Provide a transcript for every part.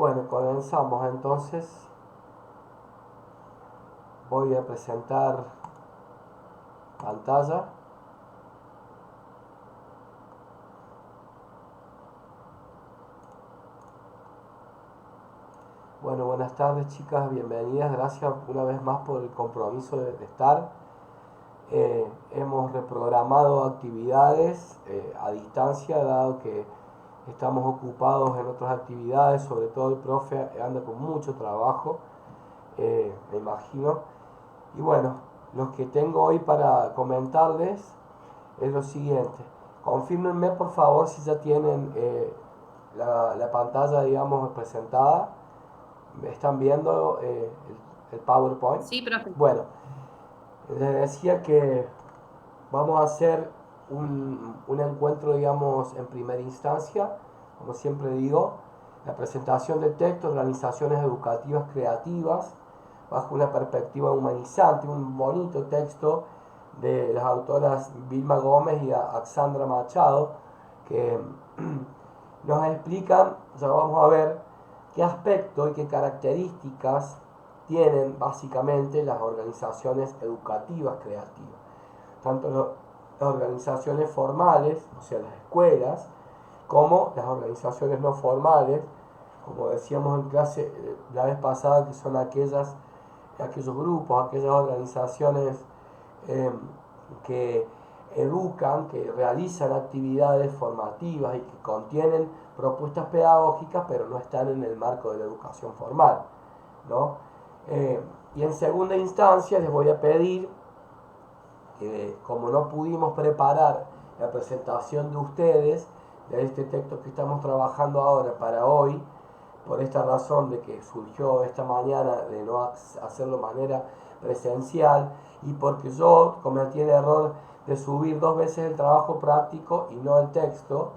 Bueno, comenzamos entonces. Voy a presentar pantalla. Bueno, buenas tardes chicas, bienvenidas. Gracias una vez más por el compromiso de estar. Hemos reprogramado actividades a distancia, dado que estamos ocupados en otras actividades, sobre todo el profe anda con mucho trabajo, me imagino. Y bueno, los que tengo hoy para comentarles es lo siguiente. Confírmenme por favor si ya tienen la pantalla, digamos, presentada. ¿Me están viendo el PowerPoint? Sí, profe. Bueno, les decía que vamos a hacer un encuentro, digamos, en primera instancia, como siempre digo, la presentación del texto, organizaciones educativas creativas, bajo una perspectiva humanizante, un bonito texto de las autoras Vilma Gómez y Axandra Machado, que nos explican, ya vamos a ver, qué aspectos y qué características tienen básicamente las organizaciones educativas creativas. Tanto las organizaciones formales, o sea, las escuelas, como las organizaciones no formales, como decíamos en clase la vez pasada, que son aquellos grupos, aquellas organizaciones eh, que educan, que realizan actividades formativas y que contienen propuestas pedagógicas, pero no están en el marco de la educación formal, ¿no? Y en segunda instancia les voy a pedir que, como no pudimos preparar la presentación de ustedes, de este texto que estamos trabajando ahora para hoy, por esta razón de que surgió esta mañana de no hacerlo de manera presencial y porque yo cometí el error de subir 2 veces el trabajo práctico y no el texto.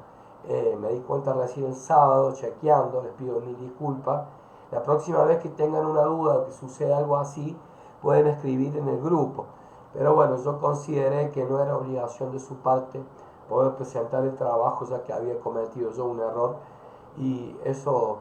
Me di cuenta recién el sábado chequeando, les pido mil disculpas. La próxima vez que tengan una duda o que suceda algo así, pueden escribir en el grupo. Pero bueno, yo consideré que no era obligación de su parte poder presentar el trabajo, ya que había cometido yo un error, y eso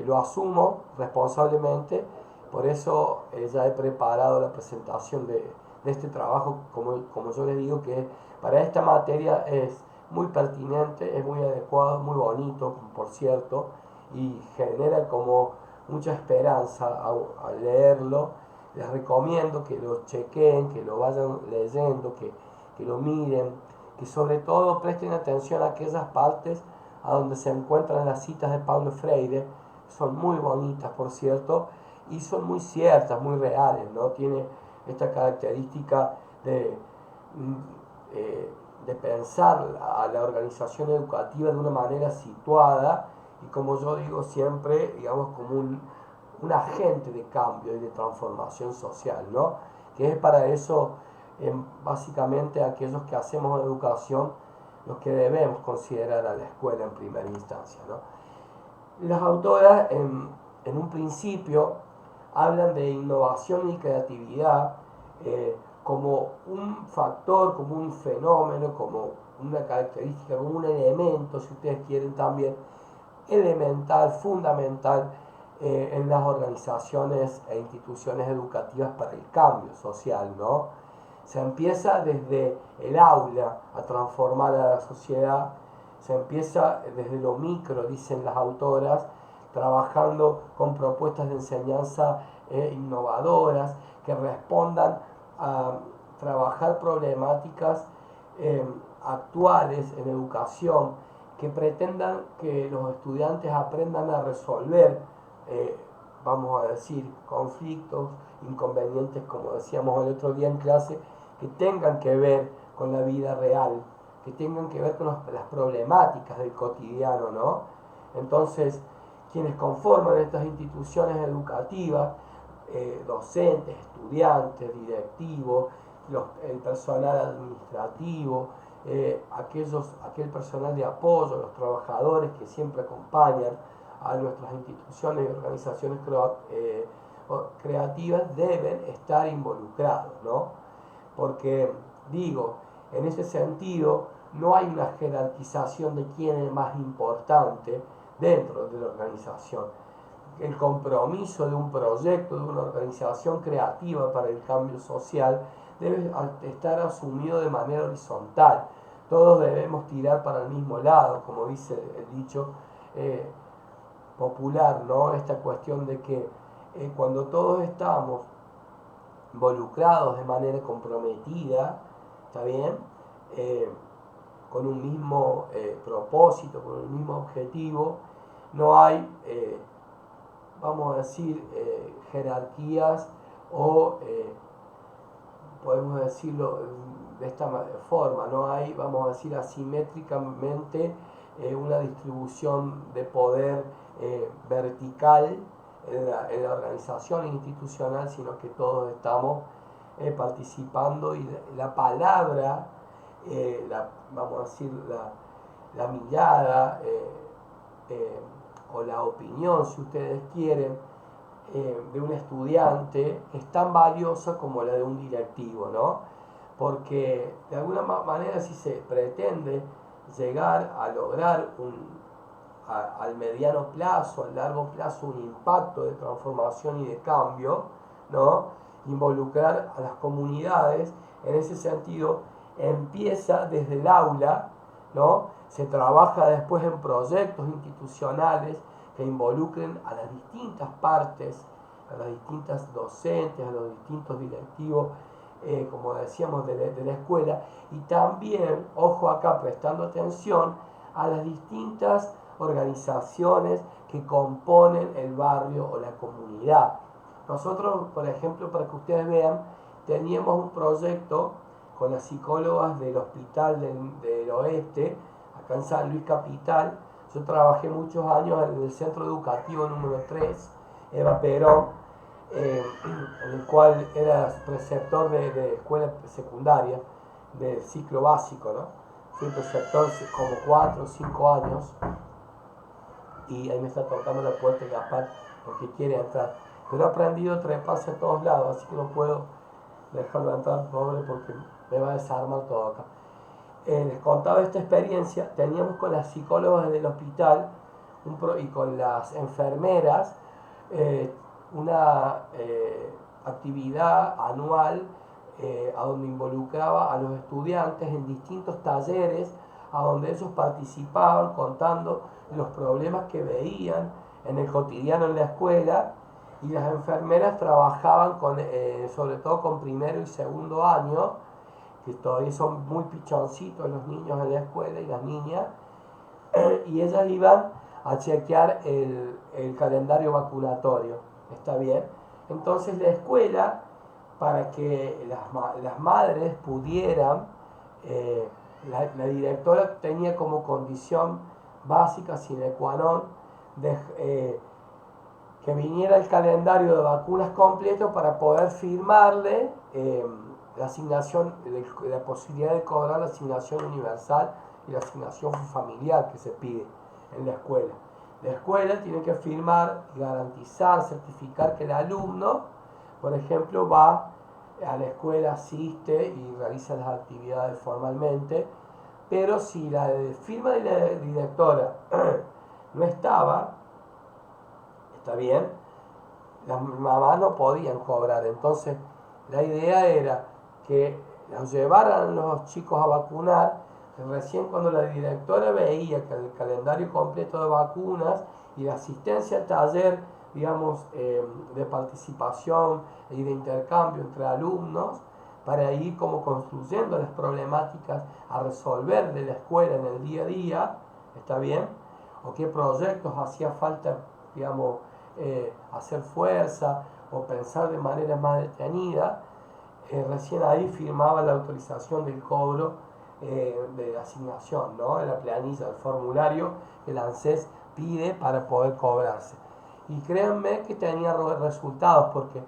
lo asumo responsablemente. Por eso ya he preparado la presentación de este trabajo, como yo les digo, que para esta materia es muy pertinente, es muy adecuado, muy bonito, por cierto, y genera como mucha esperanza al leerlo. Les recomiendo que lo chequeen, que lo vayan leyendo, que lo miren, que sobre todo presten atención a aquellas partes a donde se encuentran las citas de Paulo Freire. Son muy bonitas, por cierto, y son muy ciertas, muy reales, ¿no? Tiene esta característica de, de pensar a la organización educativa de una manera situada y, como yo digo siempre, digamos, como un agente de cambio y de transformación social, ¿no? Que es para eso, básicamente, aquellos que hacemos educación, los que debemos considerar a la escuela en primera instancia, ¿no? Las autoras en un principio hablan de innovación y creatividad como un factor, como un fenómeno, como una característica, como un elemento, si ustedes quieren también, elemental, fundamental en las organizaciones e instituciones educativas para el cambio social, ¿no? Se empieza desde el aula a transformar a la sociedad, se empieza desde lo micro, dicen las autoras, trabajando con propuestas de enseñanza innovadoras que respondan a trabajar problemáticas actuales en educación, que pretendan que los estudiantes aprendan a resolver, vamos a decir, conflictos, inconvenientes, como decíamos el otro día en clase, que tengan que ver con la vida real, que tengan que ver con las problemáticas del cotidiano, ¿no? Entonces, quienes conforman estas instituciones educativas, docentes, estudiantes, directivos, el personal administrativo, aquel personal de apoyo, los trabajadores que siempre acompañan a nuestras instituciones y organizaciones creativas, deben estar involucrados, ¿no? Porque, digo, en ese sentido, no hay una jerarquización de quién es más importante dentro de la organización. el compromiso de un proyecto, de una organización creativa para el cambio social, debe estar asumido de manera horizontal. Todos debemos tirar para el mismo lado, como dice el dicho popular, ¿no? Esta cuestión de que cuando todos estamos involucrados de manera comprometida, ¿está bien? Con un mismo propósito, con un mismo objetivo, no hay, vamos a decir, jerarquías o, podemos decirlo de esta forma, no hay, vamos a decir, asimétricamente una distribución de poder vertical en la organización institucional, sino que todos estamos participando y la palabra, vamos a decir, la mirada o la opinión, si ustedes quieren, de un estudiante es tan valiosa como la de un directivo, ¿no? Porque de alguna manera si se pretende llegar a lograr al mediano plazo, al largo plazo, un impacto de transformación y de cambio, ¿no? Involucrar a las comunidades, en ese sentido, empieza desde el aula, ¿no? Se trabaja después en proyectos institucionales que involucren a las distintas partes, a las distintas docentes, a los distintos directivos, como decíamos, de la escuela, y también, ojo acá, prestando atención a las distintas organizaciones que componen el barrio o la comunidad. Nosotros, por ejemplo, para que ustedes vean, teníamos un proyecto con las psicólogas del Hospital del Oeste, acá en San Luis Capital. Yo trabajé muchos años en el centro educativo número 3, Eva Perón, en el cual era preceptor de escuela secundaria, de ciclo básico, ¿no? Fui preceptor como 4 o 5 años, y ahí me está tocando la puerta de Gaspar porque quiere entrar. Pero he aprendido a treparse a todos lados, así que no puedo dejarlo entrar, pobre, porque me va a desarmar todo acá. Les contaba esta experiencia. Teníamos con las psicólogas del hospital y con las enfermeras una actividad anual a donde involucraba a los estudiantes en distintos talleres, a donde ellos participaban contando los problemas que veían en el cotidiano en la escuela, y las enfermeras trabajaban sobre todo con primero y segundo año, que todavía son muy pichoncitos los niños en la escuela y las niñas, y ellas iban a chequear el calendario vacunatorio, ¿está bien? Entonces la escuela, para que las madres pudieran, la directora tenía como condición básica sine qua non que viniera el calendario de vacunas completo para poder firmarle la asignación, la posibilidad de cobrar la asignación universal y la asignación familiar que se pide en la escuela. La escuela tiene que firmar, garantizar, certificar que el alumno, por ejemplo, va a la escuela, asiste y realiza las actividades formalmente, pero si la firma de la directora no estaba, ¿está bien?, las mamás no podían cobrar. Entonces la idea era que los llevaran los chicos a vacunar recién cuando la directora veía que el calendario completo de vacunas y la asistencia al taller, digamos, de participación y de intercambio entre alumnos, para ir como construyendo las problemáticas a resolver de la escuela en el día a día, ¿está bien? O qué proyectos hacía falta, digamos, hacer fuerza o pensar de manera más detenida. Recién ahí firmaba la autorización del cobro de la asignación, ¿no? En la planilla, el formulario que la ANSES pide para poder cobrarse. Y créanme que tenía resultados, porque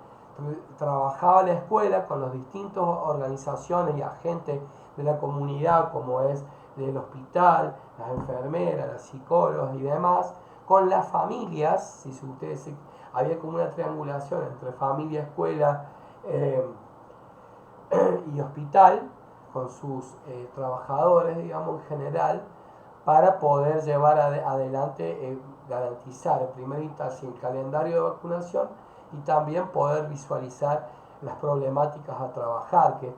trabajaba la escuela con las distintas organizaciones y agentes de la comunidad, como es del hospital, las enfermeras, las psicólogas y demás, con las familias. Si ustedes, había como una triangulación entre familia, escuela y hospital, con sus trabajadores, digamos, en general, para poder llevar adelante garantizar en primera instancia el calendario de vacunación y también poder visualizar las problemáticas a trabajar, que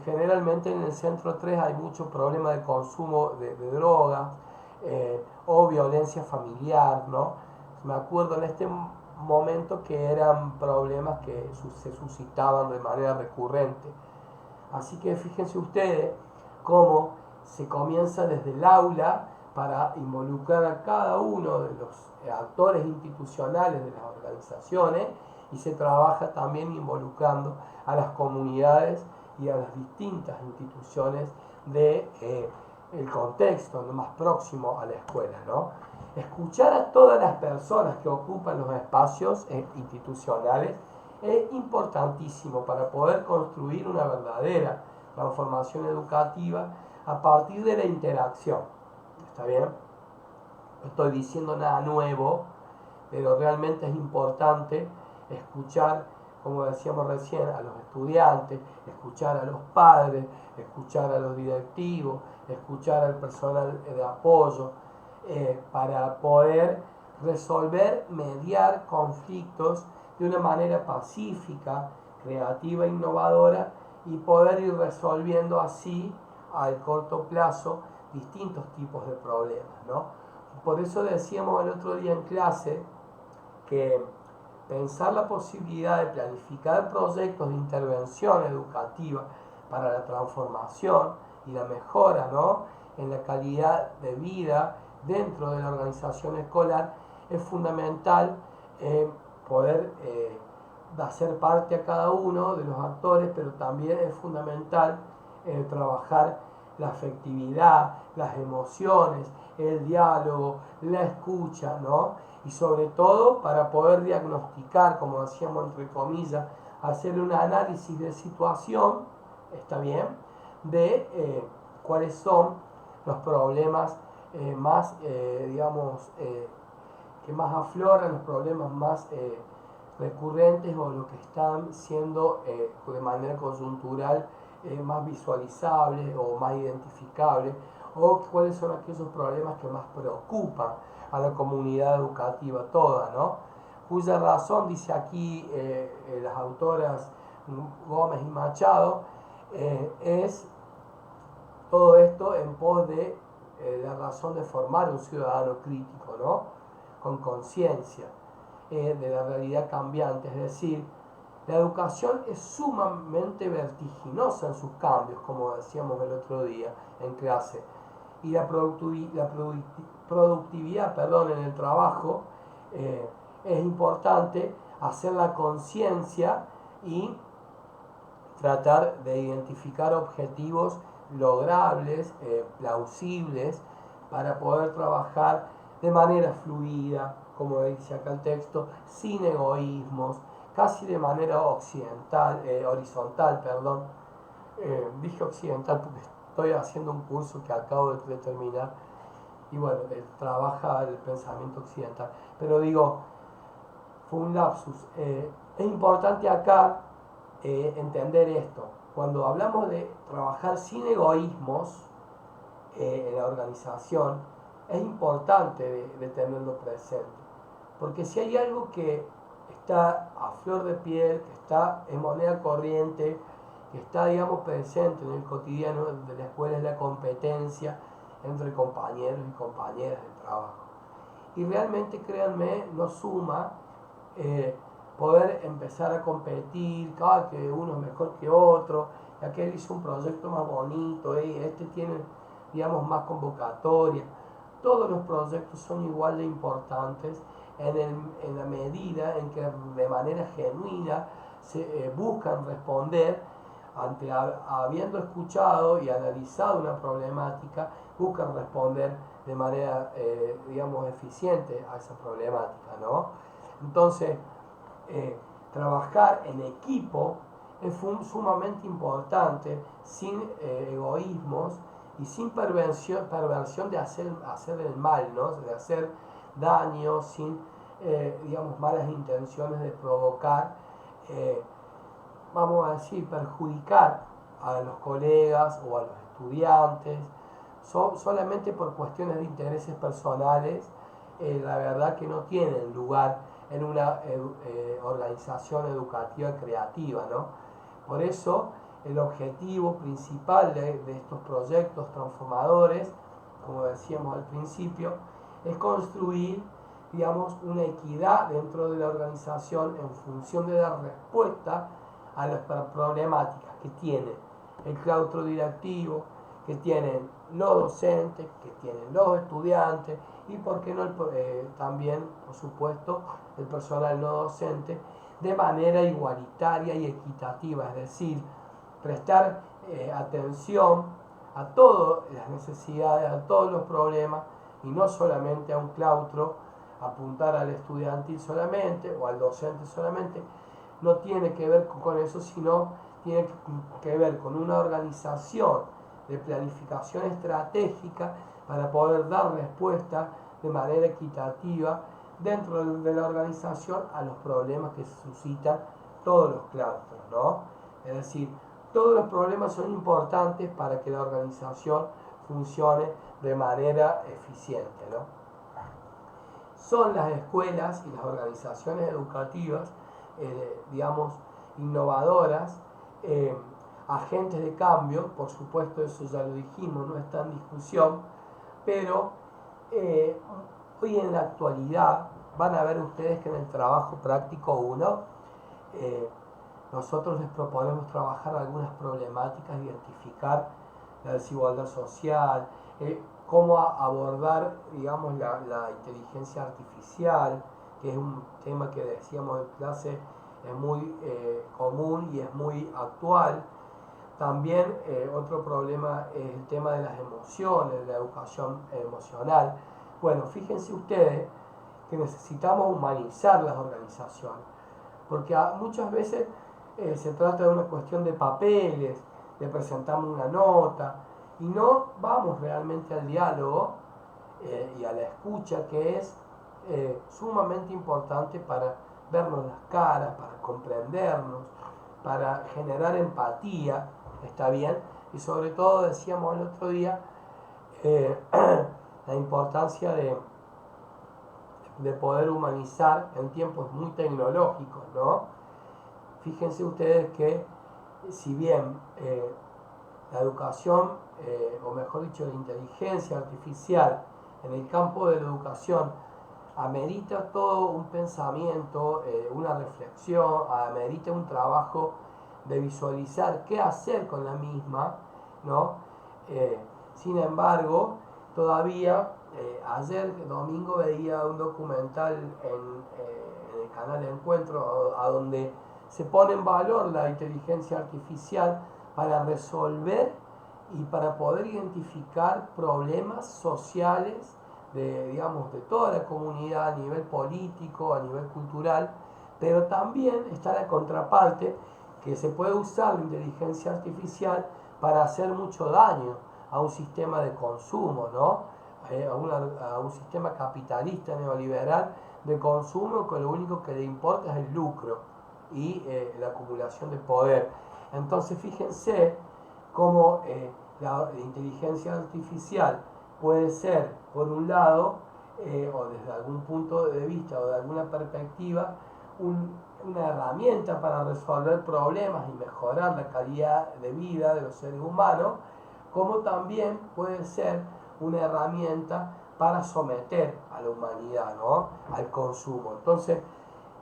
generalmente en el centro 3 hay mucho problema de consumo de drogas o violencia familiar, ¿no? Me acuerdo en este momento que eran problemas que se suscitaban de manera recurrente. Así que fíjense ustedes cómo se comienza desde el aula para involucrar a cada uno de los actores institucionales de las organizaciones y se trabaja también involucrando a las comunidades y a las distintas instituciones de el contexto más próximo a la escuela, ¿no? Escuchar a todas las personas que ocupan los espacios institucionales es importantísimo para poder construir una verdadera transformación educativa a partir de la interacción. ¿Está bien? No estoy diciendo nada nuevo, pero realmente es importante escuchar, como decíamos recién, a los estudiantes, escuchar a los padres, escuchar a los directivos, escuchar al personal de apoyo, para poder resolver, mediar conflictos de una manera pacífica, creativa, innovadora y poder ir resolviendo así al corto plazo distintos tipos de problemas, ¿no? Por eso decíamos el otro día en clase que pensar la posibilidad de planificar proyectos de intervención educativa para la transformación y la mejora, ¿no?, en la calidad de vida dentro de la organización escolar es fundamental poder hacer parte a cada uno de los actores, pero también es fundamental trabajar la afectividad, las emociones, el diálogo, la escucha, ¿no? Y sobre todo para poder diagnosticar, como decíamos entre comillas, hacer un análisis de situación, ¿está bien?, de cuáles son los problemas más, digamos, que más afloran, los problemas más recurrentes o los que están siendo de manera coyuntural más visualizables o más identificables, o cuáles son aquellos problemas que más preocupan a la comunidad educativa toda, ¿no? Cuya razón, dice aquí las autoras Gómez y Machado, es todo esto en pos de la razón de formar un ciudadano crítico, ¿no?, con conciencia de la realidad cambiante. Es decir, la educación es sumamente vertiginosa en sus cambios, como decíamos el otro día en clase, y la productividad, en el trabajo es importante hacer la conciencia y tratar de identificar objetivos logrables, plausibles, para poder trabajar de manera fluida, como dice acá el texto, sin egoísmos, casi de manera horizontal, dije occidental porque estoy haciendo un curso que acabo de terminar y bueno, trabaja el pensamiento occidental, pero digo, fue un lapsus. Es importante acá entender esto. Cuando hablamos de trabajar sin egoísmos en la organización, es importante de tenerlo presente. Porque si hay algo que está a flor de piel, que está en moneda corriente, que está, digamos, presente en el cotidiano de la escuela, es la competencia entre compañeros y compañeras de trabajo. Y realmente, créanme, no suma poder empezar a competir, que uno es mejor que otro, que aquel hizo un proyecto más bonito, este tiene, digamos, más convocatoria. Todos los proyectos son igual de importantes en la medida en que de manera genuina se buscan responder habiendo escuchado y analizado una problemática, buscan responder de manera, digamos, eficiente a esa problemática, ¿no? Entonces, trabajar en equipo es sumamente importante, sin egoísmos y sin perversión de hacer el mal, ¿no?, de hacer daño, sin, digamos, malas intenciones de provocar, vamos a decir, perjudicar a los colegas o a los estudiantes, solamente por cuestiones de intereses personales, la verdad que no tienen lugar en una organización educativa creativa, ¿no? Por eso el objetivo principal de estos proyectos transformadores, como decíamos al principio, es construir, digamos, una equidad dentro de la organización en función de dar respuesta a las problemáticas que tiene el claustro directivo, que tienen los docentes, que tienen los estudiantes y, por qué no, también, por supuesto, el personal no docente, de manera igualitaria y equitativa, es decir, prestar atención a todas las necesidades, a todos los problemas y no solamente a un claustro, apuntar al estudiantil solamente o al docente solamente. No tiene que ver con eso, sino tiene que ver con una organización de planificación estratégica para poder dar respuesta de manera equitativa dentro de la organización a los problemas que se suscitan todos los claustros, ¿no? Es decir, todos los problemas son importantes para que la organización funcione de manera eficiente, ¿no? Son las escuelas y las organizaciones educativas, digamos, innovadoras, agentes de cambio, por supuesto eso ya lo dijimos, no está en discusión, pero hoy en la actualidad van a ver ustedes que en el trabajo práctico 1 nosotros les proponemos trabajar algunas problemáticas, identificar la desigualdad social, cómo abordar, digamos, la inteligencia artificial, que es un tema que decíamos en clase es muy común y es muy actual. También otro problema es el tema de las emociones, de la educación emocional. Bueno, fíjense ustedes que necesitamos humanizar las organizaciones, porque muchas veces se trata de una cuestión de papeles, de presentar una nota, y no vamos realmente al diálogo y a la escucha, que es sumamente importante para vernos las caras, para comprendernos, para generar empatía, está bien, y sobre todo decíamos el otro día la importancia de poder humanizar en tiempos muy tecnológicos, ¿no? Fíjense ustedes que si bien la educación, o mejor dicho, la inteligencia artificial en el campo de la educación amerita todo un pensamiento, una reflexión, amerita un trabajo de visualizar qué hacer con la misma, ¿no? Sin embargo, todavía, ayer domingo veía un documental en el canal de Encuentro a donde se pone en valor la inteligencia artificial para resolver y para poder identificar problemas sociales de, digamos, de toda la comunidad a nivel político, a nivel cultural, pero también está la contraparte que se puede usar la inteligencia artificial para hacer mucho daño a un sistema de consumo, ¿no? A un sistema capitalista neoliberal de consumo que lo único que le importa es el lucro y la acumulación de poder. Entonces fíjense cómo la inteligencia artificial puede ser, por un lado, o desde algún punto de vista o de alguna perspectiva, una herramienta para resolver problemas y mejorar la calidad de vida de los seres humanos, como también puede ser una herramienta para someter a la humanidad, ¿no?, al consumo. Entonces,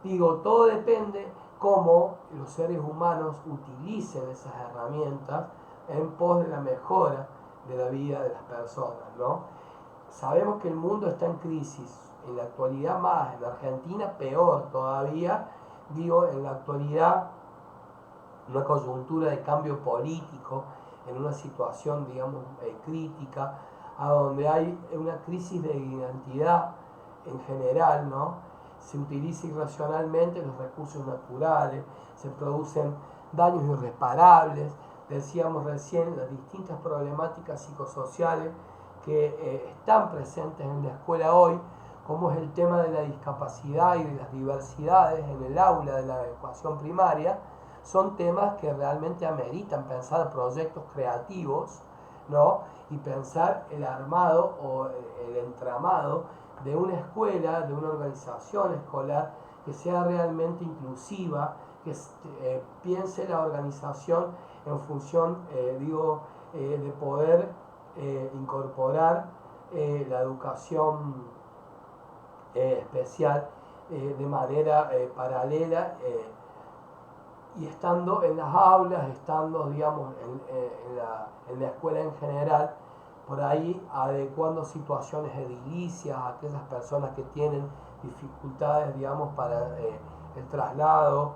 digo, todo depende cómo los seres humanos utilicen esas herramientas en pos de la mejora de la vida de las personas, ¿no? Sabemos que el mundo está en crisis, en la actualidad más, en la Argentina peor todavía, digo, en la actualidad una coyuntura de cambio político, en una situación, digamos, crítica, a donde hay una crisis de identidad en general, ¿no? Se utiliza irracionalmente los recursos naturales, se producen daños irreparables, decíamos recién, las distintas problemáticas psicosociales que están presentes en la escuela hoy, como es el tema de la discapacidad y de las diversidades en el aula de la educación primaria, son temas que realmente ameritan pensar proyectos creativos, ¿no?, y pensar el armado o el entramado de una escuela, de una organización escolar que sea realmente inclusiva, que piense la organización en función, de poder incorporar la educación especial de manera paralela y estando en las aulas, estando, digamos, en la escuela en general, por ahí adecuando situaciones edilicias a aquellas personas que tienen dificultades, digamos, para el traslado,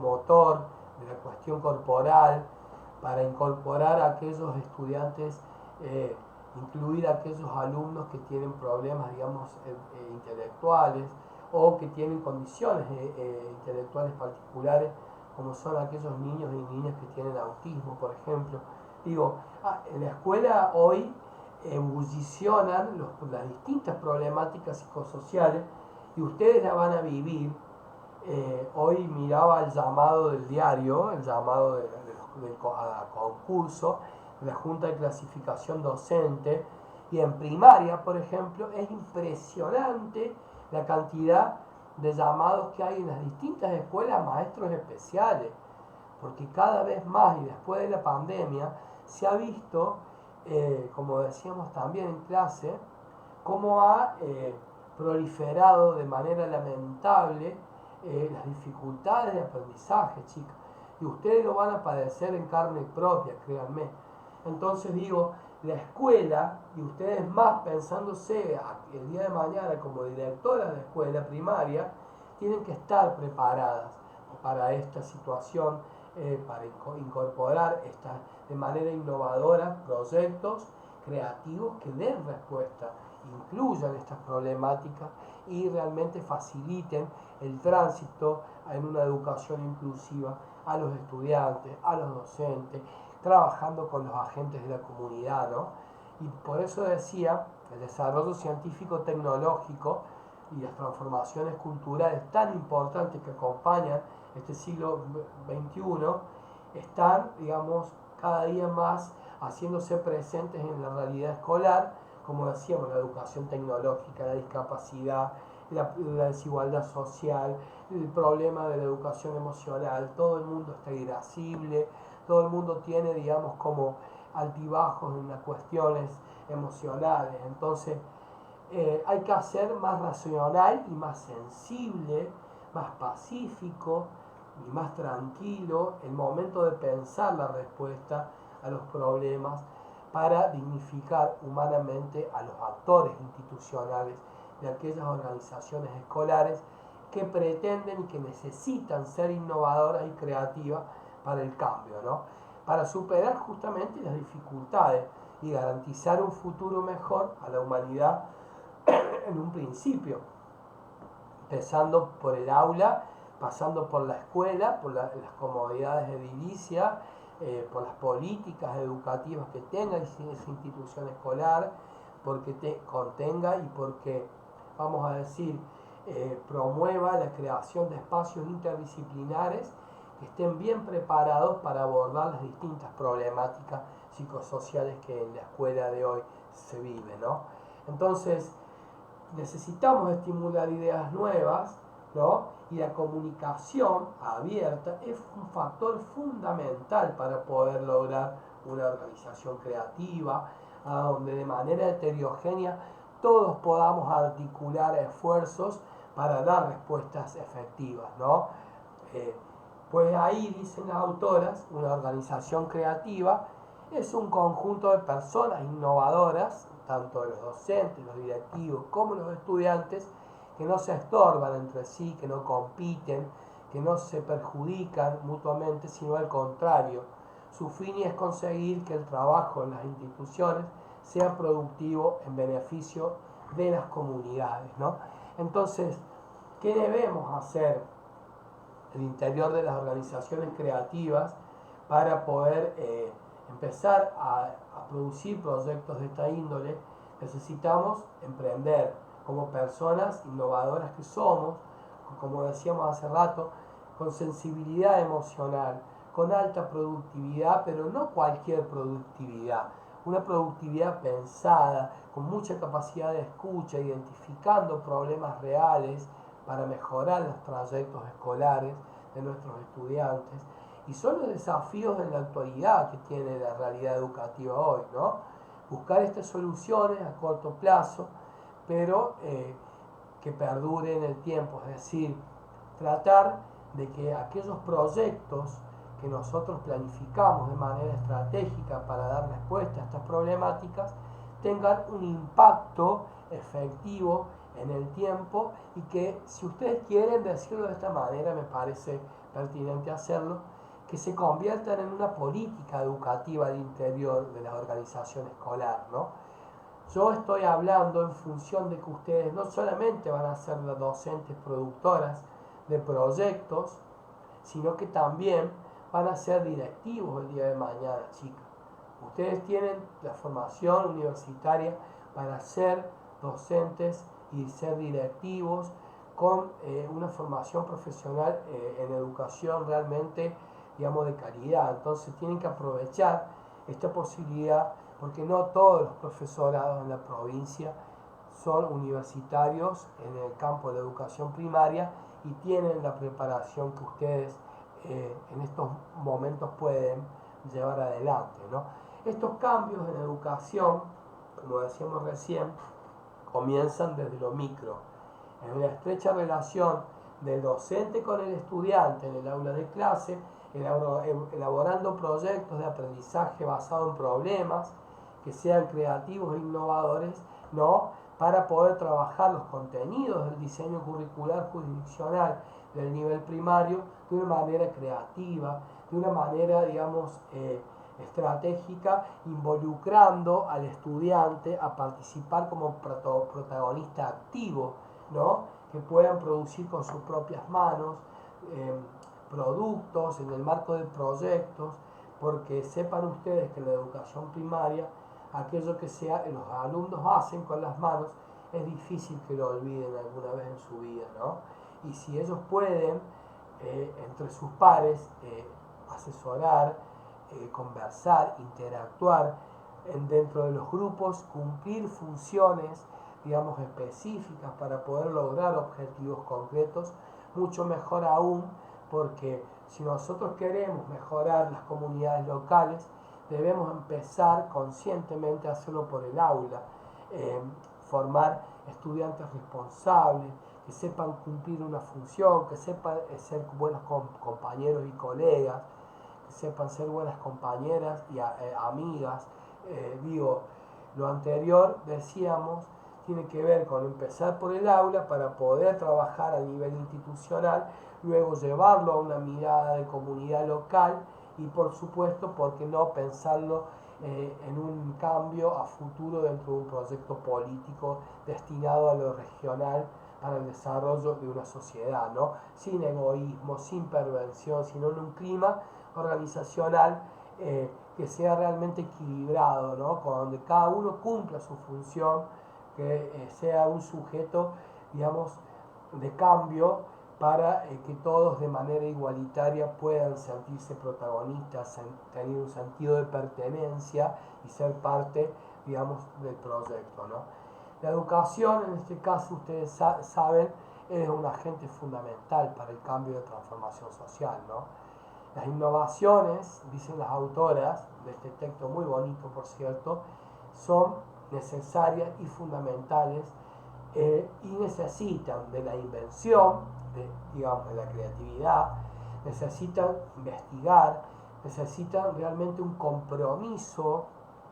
motor, de la cuestión corporal, para incorporar a aquellos estudiantes, incluir a aquellos alumnos que tienen problemas, digamos, intelectuales o que tienen condiciones intelectuales particulares, como son aquellos niños y niñas que tienen autismo, por ejemplo. En la escuela hoy ebullicionan las distintas problemáticas psicosociales y ustedes la van a vivir. Hoy miraba el llamado del diario, el llamado del concurso de la Junta de Clasificación Docente, y en primaria, por ejemplo, es impresionante la cantidad de llamados que hay en las distintas escuelas a maestros especiales, porque cada vez más, y después de la pandemia, se ha visto, como decíamos también en clase, cómo ha proliferado de manera lamentable las dificultades de aprendizaje, chicas. Y ustedes lo van a padecer en carne propia, créanme. Entonces la escuela, y ustedes más pensándose el día de mañana como directoras de escuela primaria, tienen que estar preparadas para esta situación, para incorporar de manera innovadora proyectos creativos que den respuesta, incluyan estas problemáticas y realmente faciliten el tránsito en una educación inclusiva a los estudiantes, a los docentes, trabajando con los agentes de la comunidad, ¿no? Y por eso decía, el desarrollo científico-tecnológico y las transformaciones culturales tan importantes que acompañan este siglo XXI están, digamos, cada día más haciéndose presentes en la realidad escolar, como decíamos, la educación tecnológica, la discapacidad, la desigualdad social, el problema de la educación emocional. Todo el mundo está irascible, todo el mundo tiene, digamos, como altibajos en las cuestiones emocionales. Entonces, hay que hacer más racional y más sensible, más pacífico y más tranquilo el momento de pensar la respuesta a los problemas para dignificar humanamente a los actores institucionales de aquellas organizaciones escolares que pretenden y que necesitan ser innovadoras y creativas para el cambio, ¿no? Para superar justamente las dificultades y garantizar un futuro mejor a la humanidad en un principio, empezando por el aula, pasando por la escuela, por las comodidades edilicias, por las políticas educativas que tenga esa institución escolar, porque contenga y porque, vamos a decir, promueva la creación de espacios interdisciplinares que estén bien preparados para abordar las distintas problemáticas psicosociales que en la escuela de hoy se viven, ¿no? Entonces, necesitamos estimular ideas nuevas, ¿no? Y la comunicación abierta es un factor fundamental para poder lograr una organización creativa, a donde de manera heterogénea todos podamos articular esfuerzos para dar respuestas efectivas, ¿no? Pues ahí dicen las autoras, una organización creativa es un conjunto de personas innovadoras, tanto los docentes, los directivos como los estudiantes, que no se estorban entre sí, que no compiten, que no se perjudican mutuamente, sino al contrario. Su fin es conseguir que el trabajo en las instituciones sea productivo en beneficio de las comunidades, ¿no? Entonces, ¿qué debemos hacer el interior de las organizaciones creativas para poder empezar a producir proyectos de esta índole? Necesitamos emprender como personas innovadoras que somos, como decíamos hace rato, con sensibilidad emocional, con alta productividad, pero no cualquier productividad, una productividad pensada, con mucha capacidad de escucha, identificando problemas reales para mejorar los trayectos escolares de nuestros estudiantes. Y son los desafíos en la actualidad que tiene la realidad educativa hoy, ¿no? Buscar estas soluciones a corto plazo, pero que perduren en el tiempo, es decir, tratar de que aquellos proyectos que nosotros planificamos de manera estratégica para dar respuesta a estas problemáticas tengan un impacto efectivo en el tiempo y que, si ustedes quieren decirlo de esta manera, me parece pertinente hacerlo, que se conviertan en una política educativa al interior de la organización escolar, ¿no? Yo estoy hablando en función de que ustedes no solamente van a ser las docentes productoras de proyectos, sino que también van a ser directivos el día de mañana, chicas. Ustedes tienen la formación universitaria para ser docentes y ser directivos con una formación profesional en educación realmente, digamos, de calidad. Entonces tienen que aprovechar esta posibilidad, porque no todos los profesorados en la provincia son universitarios en el campo de la educación primaria y tienen la preparación que ustedes en estos momentos pueden llevar adelante, ¿no? Estos cambios en educación, como decíamos recién, comienzan desde lo micro, en la estrecha relación del docente con el estudiante en el aula de clase, elaborando proyectos de aprendizaje basados en problemas que sean creativos e innovadores, ¿no? Para poder trabajar los contenidos del diseño curricular jurisdiccional del nivel primario de una manera creativa, de una manera, digamos, estratégica, involucrando al estudiante a participar como protagonista activo, ¿no? Que puedan producir con sus propias manos productos en el marco de proyectos, porque sepan ustedes que en la educación primaria aquello que los alumnos hacen con las manos es difícil que lo olviden alguna vez en su vida, ¿no? Y si ellos pueden entre sus pares asesorar, conversar, interactuar dentro de los grupos, cumplir funciones, digamos, específicas para poder lograr objetivos concretos, mucho mejor aún, porque si nosotros queremos mejorar las comunidades locales, debemos empezar conscientemente a hacerlo por el aula, formar estudiantes responsables, que sepan cumplir una función, que sepan ser buenos compañeros y colegas, que sepan ser buenas compañeras y amigas. Lo anterior, decíamos, tiene que ver con empezar por el aula para poder trabajar a nivel institucional, luego llevarlo a una mirada de comunidad local y, por supuesto, ¿por qué no pensarlo en un cambio a futuro dentro de un proyecto político destinado a lo regional para el desarrollo de una sociedad, ¿no? Sin egoísmo, sin perversión, sino en un clima organizacional que sea realmente equilibrado, ¿no? Donde cada uno cumpla su función, que sea un sujeto, digamos, de cambio para que todos de manera igualitaria puedan sentirse protagonistas, tener un sentido de pertenencia y ser parte, digamos, del proyecto, ¿no? La educación, en este caso, ustedes saben, es un agente fundamental para el cambio de transformación social, ¿no? Las innovaciones, dicen las autoras de este texto muy bonito, por cierto, son necesarias y fundamentales y necesitan de la invención, digamos, de la creatividad, necesitan investigar, necesitan realmente un compromiso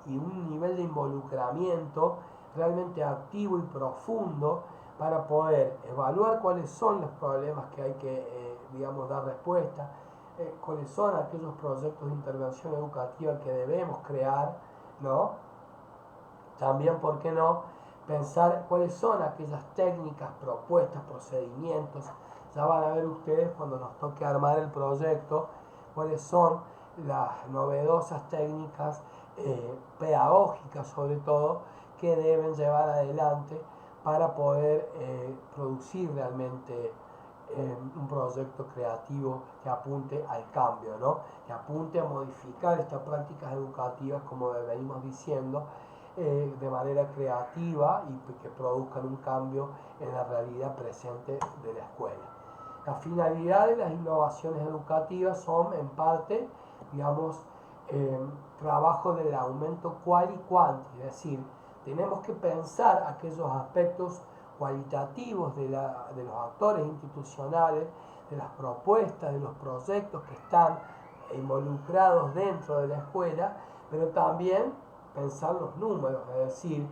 y un nivel de involucramiento realmente activo y profundo para poder evaluar cuáles son los problemas que hay que, digamos, dar respuesta, cuáles son aquellos proyectos de intervención educativa que debemos crear, ¿no? También, ¿por qué no?, pensar cuáles son aquellas técnicas, propuestas, procedimientos. Ya van a ver ustedes cuando nos toque armar el proyecto cuáles son las novedosas técnicas pedagógicas, sobre todo, que deben llevar adelante para poder producir realmente un proyecto creativo que apunte al cambio, ¿no? Que apunte a modificar estas prácticas educativas, como venimos diciendo, de manera creativa y que produzcan un cambio en la realidad presente de la escuela. La finalidad de las innovaciones educativas son, en parte, digamos, trabajo del aumento cual y cuanti, es decir, tenemos que pensar aquellos aspectos cualitativos de los actores institucionales, de las propuestas, de los proyectos que están involucrados dentro de la escuela, pero también pensar los números, es decir,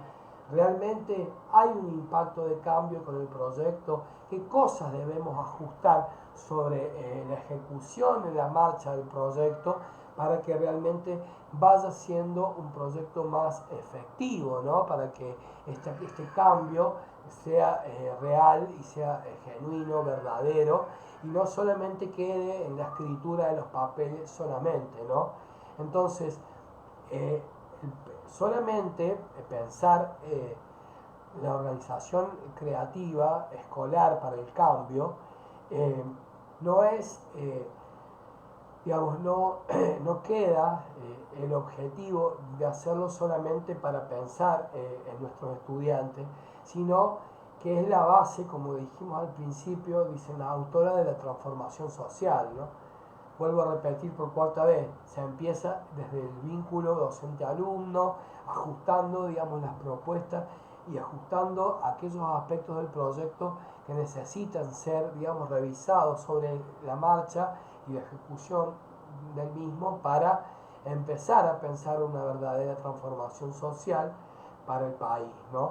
realmente hay un impacto de cambio con el proyecto, qué cosas debemos ajustar sobre la ejecución en la marcha del proyecto para que realmente vaya siendo un proyecto más efectivo, ¿no? Para que este cambio sea real y sea genuino, verdadero, y no solamente quede en la escritura de los papeles solamente, ¿no? Entonces, eh, solamente pensar la organización creativa escolar para el cambio no es, digamos, no queda el objetivo de hacerlo solamente para pensar en nuestros estudiantes, sino que es la base, como dijimos al principio, dicen la autora, de la transformación social, ¿no? Vuelvo a repetir por cuarta vez, se empieza desde el vínculo docente-alumno, ajustando, digamos, las propuestas y ajustando aquellos aspectos del proyecto que necesitan ser, digamos, revisados sobre la marcha y la ejecución del mismo para empezar a pensar una verdadera transformación social para el país, ¿no?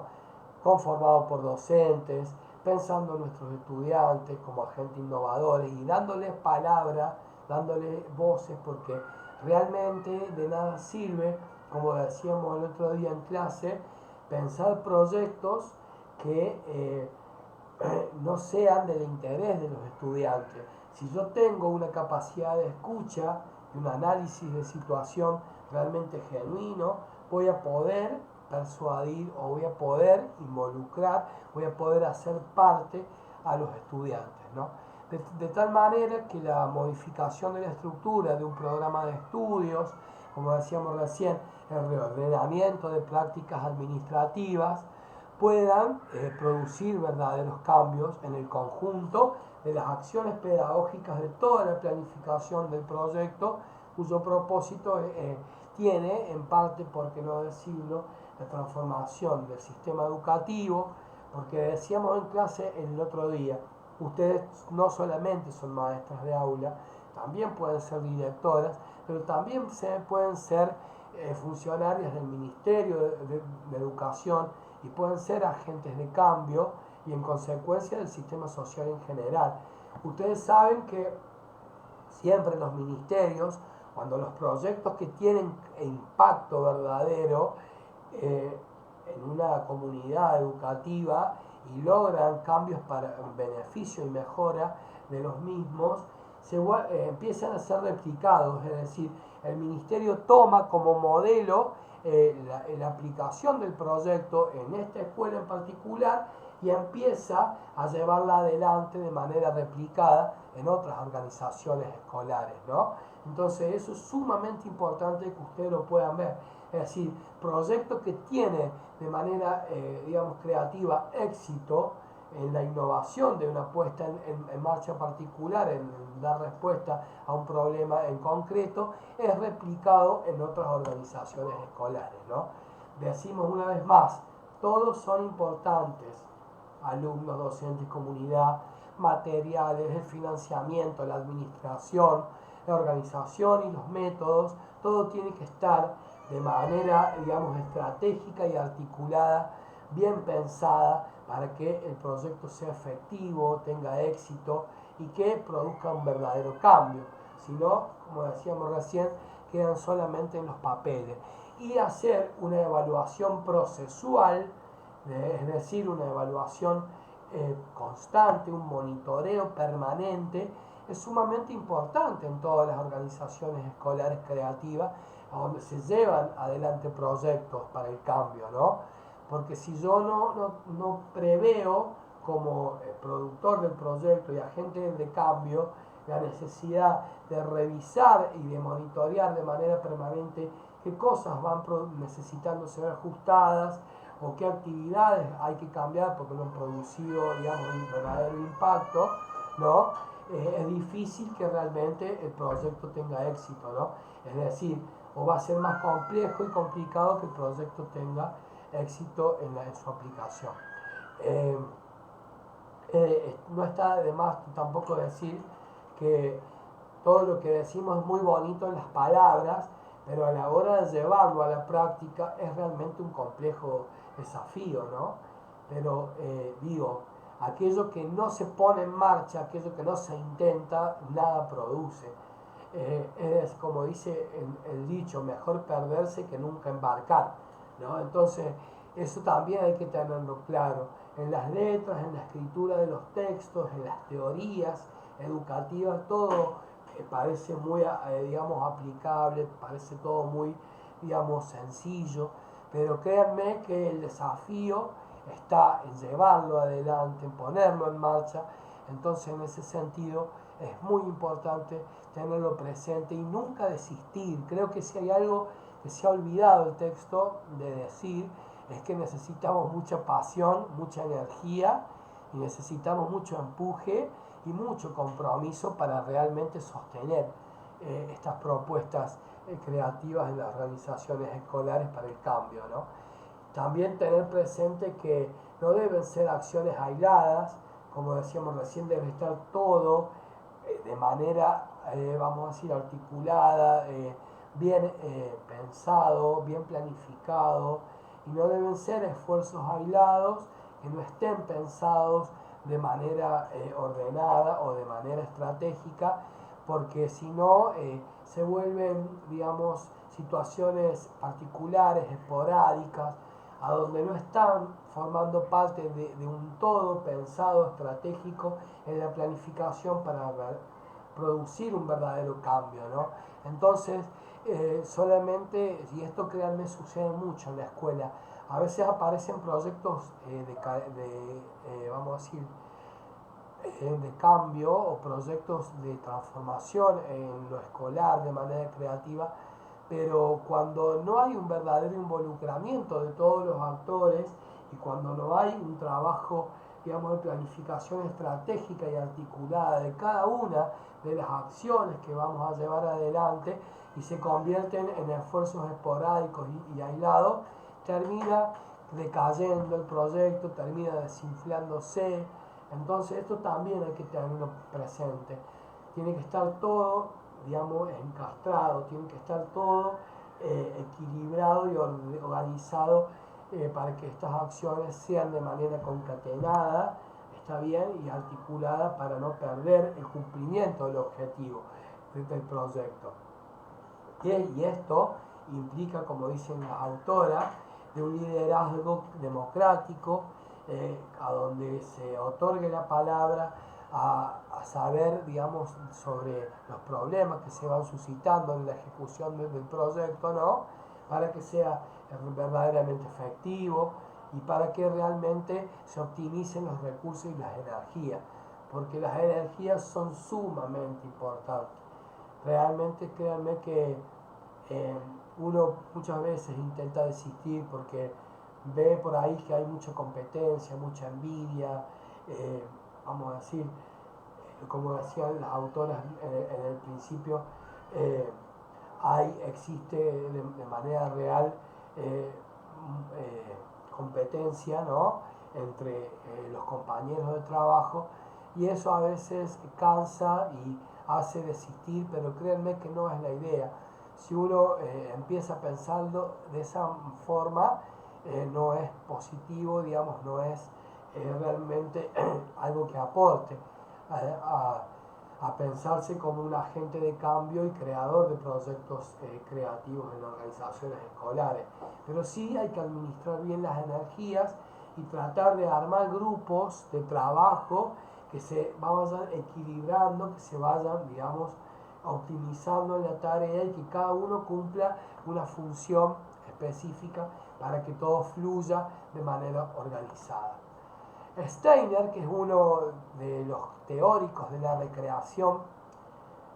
Conformado por docentes, pensando en nuestros estudiantes como agentes innovadores y dándoles palabra, dándole voces, porque realmente de nada sirve, como decíamos el otro día en clase, pensar proyectos que no sean del interés de los estudiantes. Si yo tengo una capacidad de escucha y un análisis de situación realmente genuino, voy a poder persuadir o voy a poder involucrar, voy a poder hacer parte a los estudiantes, ¿no? De tal manera que la modificación de la estructura de un programa de estudios, como decíamos recién, el reordenamiento de prácticas administrativas, puedan producir verdaderos cambios en el conjunto de las acciones pedagógicas de toda la planificación del proyecto, cuyo propósito tiene, en parte, por qué no decirlo, la transformación del sistema educativo, porque decíamos en clase el otro día, ustedes no solamente son maestras de aula, también pueden ser directoras, pero también pueden ser funcionarias del Ministerio de Educación y pueden ser agentes de cambio y en consecuencia del sistema social en general. Ustedes saben que siempre los ministerios, cuando los proyectos que tienen impacto verdadero en una comunidad educativa y logran cambios para beneficio y mejora de los mismos, empiezan a ser replicados, es decir, el ministerio toma como modelo la aplicación del proyecto en esta escuela en particular y empieza a llevarla adelante de manera replicada en otras organizaciones escolares, ¿no? Entonces eso es sumamente importante que ustedes lo puedan ver. Es decir, proyectos que tienen de manera, digamos, creativa éxito en la innovación de una puesta en marcha particular, en dar respuesta a un problema en concreto, es replicado en otras organizaciones escolares, ¿no? Decimos una vez más, todos son importantes, alumnos, docentes, comunidad, materiales, el financiamiento, la administración, la organización y los métodos, todo tiene que estar de manera, digamos, estratégica y articulada, bien pensada, para que el proyecto sea efectivo, tenga éxito y que produzca un verdadero cambio. Si no, como decíamos recién, quedan solamente en los papeles. Y hacer una evaluación procesual, es decir, una evaluación constante, un monitoreo permanente, es sumamente importante en todas las organizaciones escolares creativas, a donde se llevan adelante proyectos para el cambio, ¿no? Porque si yo no preveo como productor del proyecto y agente de cambio, la necesidad de revisar y de monitorear de manera permanente qué cosas van necesitando ser ajustadas o qué actividades hay que cambiar porque no han producido, digamos, un verdadero impacto, ¿no? Es difícil que realmente el proyecto tenga éxito, ¿no? Es decir, o va a ser más complejo y complicado que el proyecto tenga éxito en su aplicación. No está de más tampoco decir que todo lo que decimos es muy bonito en las palabras, pero a la hora de llevarlo a la práctica es realmente un complejo desafío, ¿no? Pero digo, aquello que no se pone en marcha, aquello que no se intenta, nada produce. Es como dice el dicho, mejor perderse que nunca embarcar, ¿no? Entonces, eso también hay que tenerlo claro. En las letras, en la escritura de los textos, en las teorías educativas, todo parece muy, digamos, aplicable, parece todo muy, digamos, sencillo, pero créanme que el desafío está en llevarlo adelante, en ponerlo en marcha. Entonces, en ese sentido, es muy importante tenerlo presente y nunca desistir. Creo que si hay algo que se ha olvidado el texto de decir, es que necesitamos mucha pasión, mucha energía y necesitamos mucho empuje y mucho compromiso para realmente sostener estas propuestas creativas en las organizaciones escolares para el cambio, ¿no? También tener presente que no deben ser acciones aisladas, como decíamos recién, debe estar todo de manera, vamos a decir, articulada, bien pensado, bien planificado, y no deben ser esfuerzos aislados que no estén pensados de manera ordenada o de manera estratégica, porque si no se vuelven, digamos, situaciones particulares, esporádicas, a donde no están formando parte de un todo pensado estratégico en la planificación para producir un verdadero cambio, ¿no? Entonces, solamente, y esto créanme sucede mucho en la escuela, a veces aparecen proyectos vamos a decir, de cambio o proyectos de transformación en lo escolar de manera creativa, pero cuando no hay un verdadero involucramiento de todos los actores y cuando no hay un trabajo, digamos, de planificación estratégica y articulada de cada una de las acciones que vamos a llevar adelante y se convierten en esfuerzos esporádicos y aislados, termina decayendo el proyecto, termina desinflándose. Entonces esto también hay que tenerlo presente. Tiene que estar todo, digamos, encastrado, tiene que estar todo equilibrado y organizado para que estas acciones sean de manera concatenada, está bien, y articulada para no perder el cumplimiento del objetivo del proyecto. Y esto implica, como dicen las autoras, de un liderazgo democrático, a donde se otorgue la palabra a saber, digamos, sobre los problemas que se van suscitando en la ejecución del proyecto, ¿no? Para que sea verdaderamente efectivo y para que realmente se optimicen los recursos y las energías, porque las energías son sumamente importantes. Realmente créanme que uno muchas veces intenta desistir porque ve por ahí que hay mucha competencia, mucha envidia, vamos a decir, como decían las autoras en el principio, existe de manera real competencia, ¿no? Entre los compañeros de trabajo y eso a veces cansa y hace desistir, pero créanme que no es la idea. Si uno empieza pensando de esa forma, no es positivo, digamos, no es realmente algo que aporte a pensarse como un agente de cambio y creador de proyectos creativos en organizaciones escolares. Pero sí hay que administrar bien las energías y tratar de armar grupos de trabajo que se vayan equilibrando, que se vayan, digamos, optimizando en la tarea y que cada uno cumpla una función específica para que todo fluya de manera organizada. Steiner, que es uno de los teóricos de la recreación,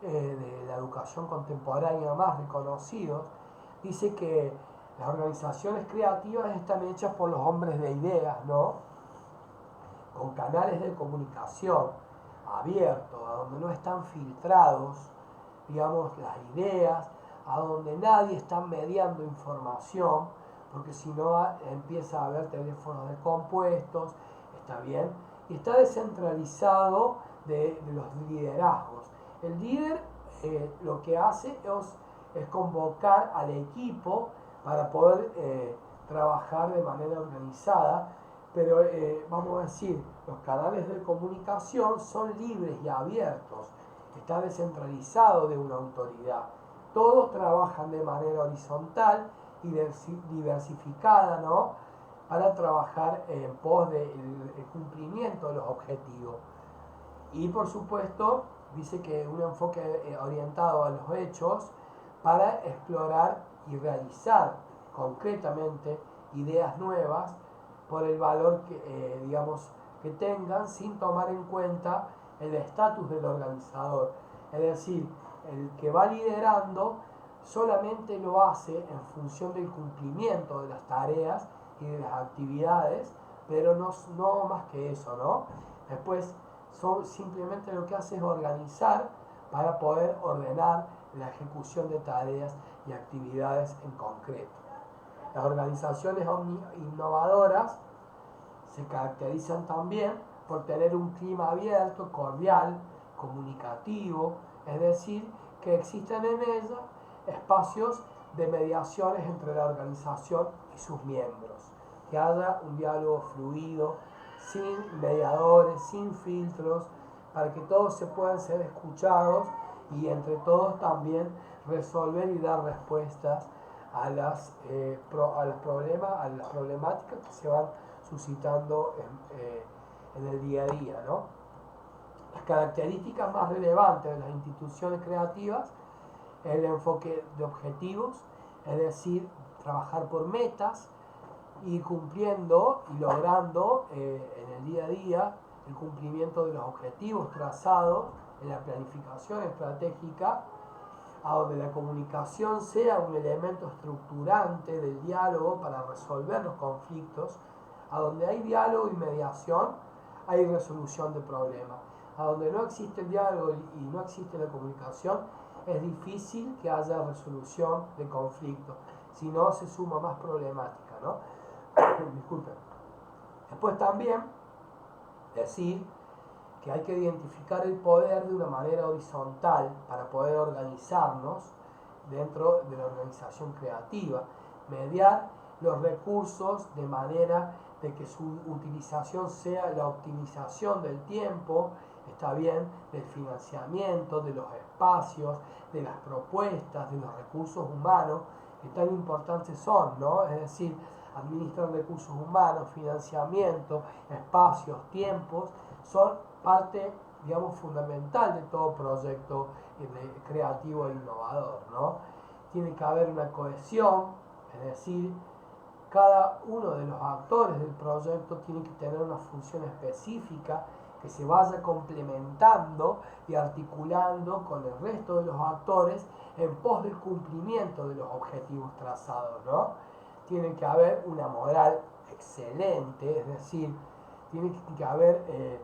de la educación contemporánea más reconocidos, dice que las organizaciones creativas están hechas por los hombres de ideas, ¿no? Con canales de comunicación abiertos, a donde no están filtrados, digamos, las ideas, a donde nadie está mediando información, porque si no empieza a haber teléfonos descompuestos, está bien, y está descentralizado de los liderazgos. El líder lo que hace es convocar al equipo para poder trabajar de manera organizada, pero vamos a decir, los canales de comunicación son libres y abiertos, está descentralizado de una autoridad. Todos trabajan de manera horizontal y diversificada, ¿no? Para trabajar en pos del cumplimiento de los objetivos. Y por supuesto, dice que un enfoque orientado a los hechos para explorar y realizar concretamente ideas nuevas por el valor que, digamos, que tengan, sin tomar en cuenta el estatus del organizador. Es decir, el que va liderando solamente lo hace en función del cumplimiento de las tareas y de las actividades, pero no más que eso, ¿no? Después simplemente lo que hace es organizar para poder ordenar la ejecución de tareas y actividades en concreto. Las organizaciones innovadoras se caracterizan también por tener un clima abierto, cordial, comunicativo, es decir, que existen en ella espacios de mediaciones entre la organización y sus miembros, que haya un diálogo fluido, sin mediadores, sin filtros, para que todos se puedan ser escuchados y entre todos también resolver y dar respuestas a las problemáticas que se van suscitando en el día a día, ¿no? Las características más relevantes de las instituciones creativas es el enfoque de objetivos, es decir, trabajar por metas, ir cumpliendo y logrando en el día a día el cumplimiento de los objetivos trazados en la planificación estratégica, a donde la comunicación sea un elemento estructurante del diálogo para resolver los conflictos, a donde hay diálogo y mediación, hay resolución de problemas. A donde no existe el diálogo y no existe la comunicación, es difícil que haya resolución de conflictos, si no se suma más problemática, ¿no? Disculpen. Después también decir que hay que identificar el poder de una manera horizontal para poder organizarnos dentro de la organización creativa, mediar los recursos de manera de que su utilización sea la optimización del tiempo, está bien, del financiamiento, de los espacios, de las propuestas, de los recursos humanos, que tan importantes son, ¿no? Es decir, administrar recursos humanos, financiamiento, espacios, tiempos, son parte, digamos, fundamental de todo proyecto creativo e innovador, ¿no? Tiene que haber una cohesión, es decir, cada uno de los actores del proyecto tiene que tener una función específica que se vaya complementando y articulando con el resto de los actores en pos del cumplimiento de los objetivos trazados, ¿no? Tiene que haber una moral excelente, es decir, tiene que haber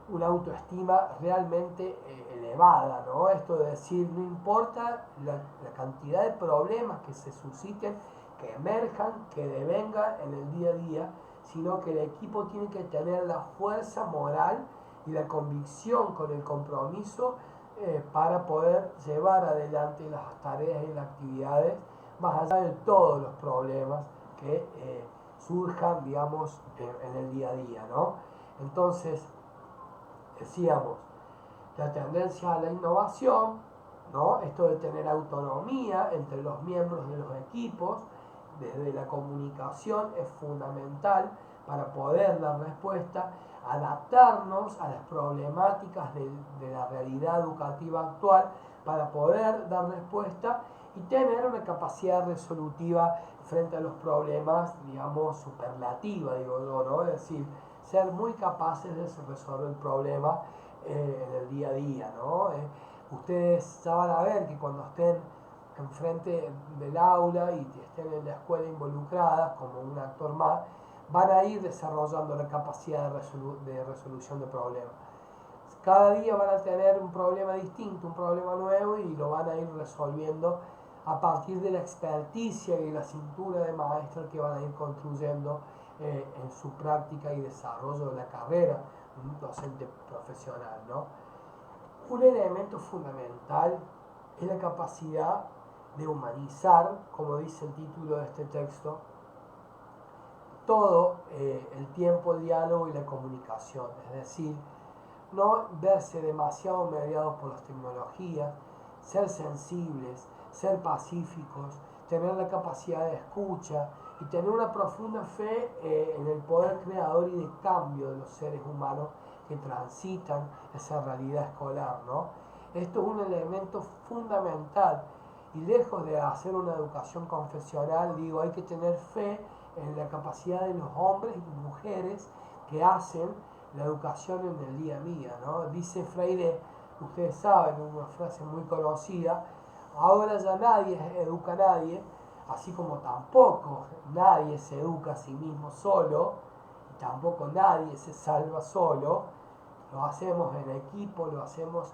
una autoestima realmente elevada, ¿no? Esto de decir, no importa la cantidad de problemas que se susciten, que emerjan, que devengan en el día a día, sino que el equipo tiene que tener la fuerza moral y la convicción con el compromiso para poder llevar adelante las tareas y las actividades más allá de todos los problemas que surjan, digamos, en el día a día, ¿no? Entonces, decíamos, la tendencia a la innovación, ¿no? Esto de tener autonomía entre los miembros de los equipos, desde la comunicación es fundamental para poder dar respuesta, adaptarnos a las problemáticas de la realidad educativa actual para poder dar respuesta y tener una capacidad resolutiva frente a los problemas, digamos, superlativa, digo yo, ¿no? Es decir, ser muy capaces de resolver el problema en el día a día, ¿no? Ustedes ya van a ver que cuando estén enfrente del aula y estén en la escuela involucradas como un actor más, van a ir desarrollando la capacidad de resolución de problemas. Cada día van a tener un problema distinto, un problema nuevo y lo van a ir resolviendo a partir de la experticia y la cintura de maestro que van a ir construyendo en su práctica y desarrollo de la carrera de un docente profesional, ¿no? Un elemento fundamental es la capacidad de humanizar, como dice el título de este texto, todo el tiempo, el diálogo y la comunicación, es decir, no verse demasiado mediados por las tecnologías, ser sensibles, ser pacíficos, tener la capacidad de escucha y tener una profunda fe en el poder creador y de cambio de los seres humanos que transitan esa realidad escolar, ¿no? Esto es un elemento fundamental y lejos de hacer una educación confesional, digo, hay que tener fe en la capacidad de los hombres y mujeres que hacen la educación en el día a día, ¿no? Dice Freire, ustedes saben, una frase muy conocida, ahora ya nadie educa a nadie, así como tampoco nadie se educa a sí mismo solo, y tampoco nadie se salva solo, lo hacemos en equipo, lo hacemos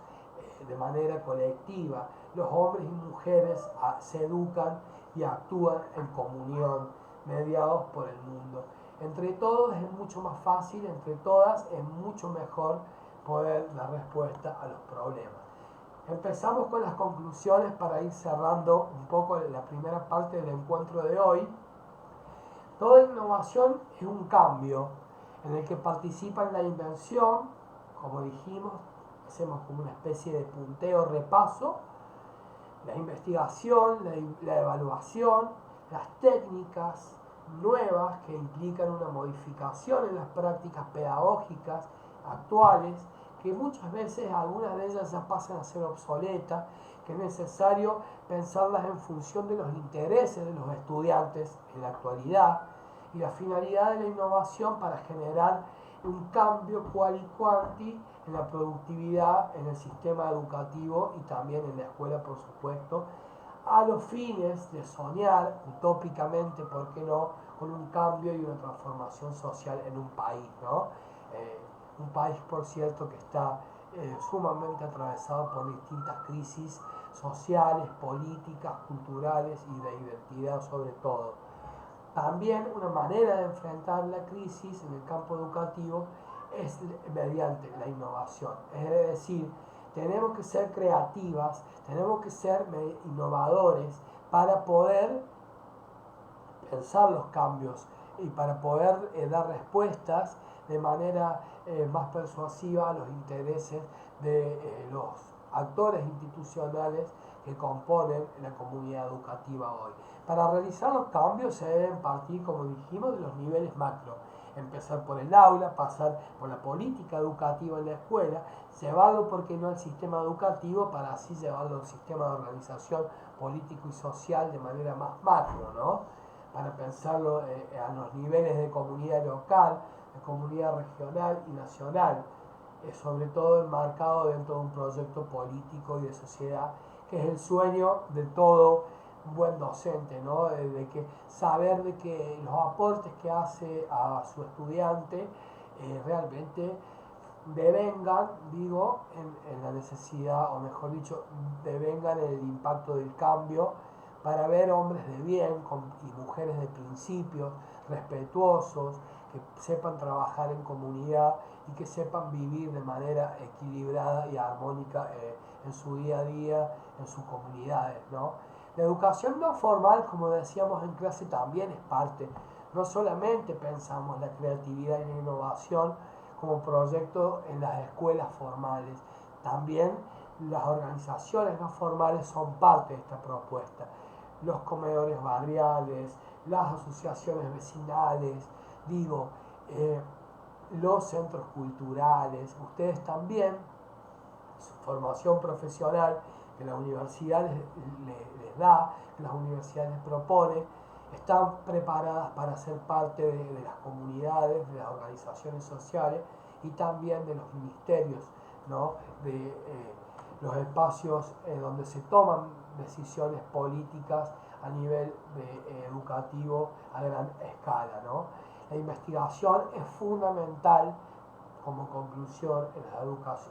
de manera colectiva. Los hombres y mujeres se educan y actúan en comunión, mediados por el mundo. Entre todos es mucho más fácil, entre todas es mucho mejor poder dar respuesta a los problemas. Empezamos con las conclusiones para ir cerrando un poco la primera parte del encuentro de hoy. Toda innovación es un cambio en el que participa en la invención, como dijimos, hacemos como una especie de punteo, repaso, la investigación, la evaluación, las técnicas nuevas que implican una modificación en las prácticas pedagógicas actuales, que muchas veces algunas de ellas ya pasan a ser obsoletas, que es necesario pensarlas en función de los intereses de los estudiantes en la actualidad y la finalidad de la innovación para generar un cambio qual y quanti en la productividad en el sistema educativo y también en la escuela, por supuesto, a los fines de soñar utópicamente, ¿por qué no?, con un cambio y una transformación social en un país, ¿no? Un país, por cierto, que está sumamente atravesado por distintas crisis sociales, políticas, culturales y de identidad sobre todo. También una manera de enfrentar la crisis en el campo educativo es mediante la innovación. Es decir, tenemos que ser creativas, tenemos que ser innovadores para poder pensar los cambios y para poder dar respuestas de manera más persuasiva a los intereses de los actores institucionales que componen la comunidad educativa hoy. Para realizar los cambios se deben partir, como dijimos, de los niveles macro. Empezar por el aula, pasar por la política educativa en la escuela, llevarlo, ¿por qué no?, al sistema educativo, para así llevarlo al sistema de organización político y social de manera más macro, ¿no? Para pensarlo a los niveles de comunidad local, de comunidad regional y nacional, sobre todo enmarcado dentro de un proyecto político y de sociedad, que es el sueño de todo buen docente, ¿no? De que saber de que los aportes que hace a su estudiante realmente devengan, digo, en la necesidad, o mejor dicho, devengan en el impacto del cambio, para ver hombres de bien y mujeres de principios, respetuosos, que sepan trabajar en comunidad y que sepan vivir de manera equilibrada y armónica en su día a día, en sus comunidades, ¿no? La educación no formal, como decíamos en clase, también es parte. No solamente pensamos la creatividad y la innovación como proyecto en las escuelas formales, también las organizaciones no formales son parte de esta propuesta. Los comedores barriales, las asociaciones vecinales, digo, los centros culturales, ustedes también, su formación profesional que la universidad les da, que las universidades les propone, están preparadas para ser parte de las comunidades, de las organizaciones sociales y también de los ministerios, ¿no? De los espacios donde se toman decisiones políticas a nivel educativo a gran escala, ¿no? La investigación es fundamental como conclusión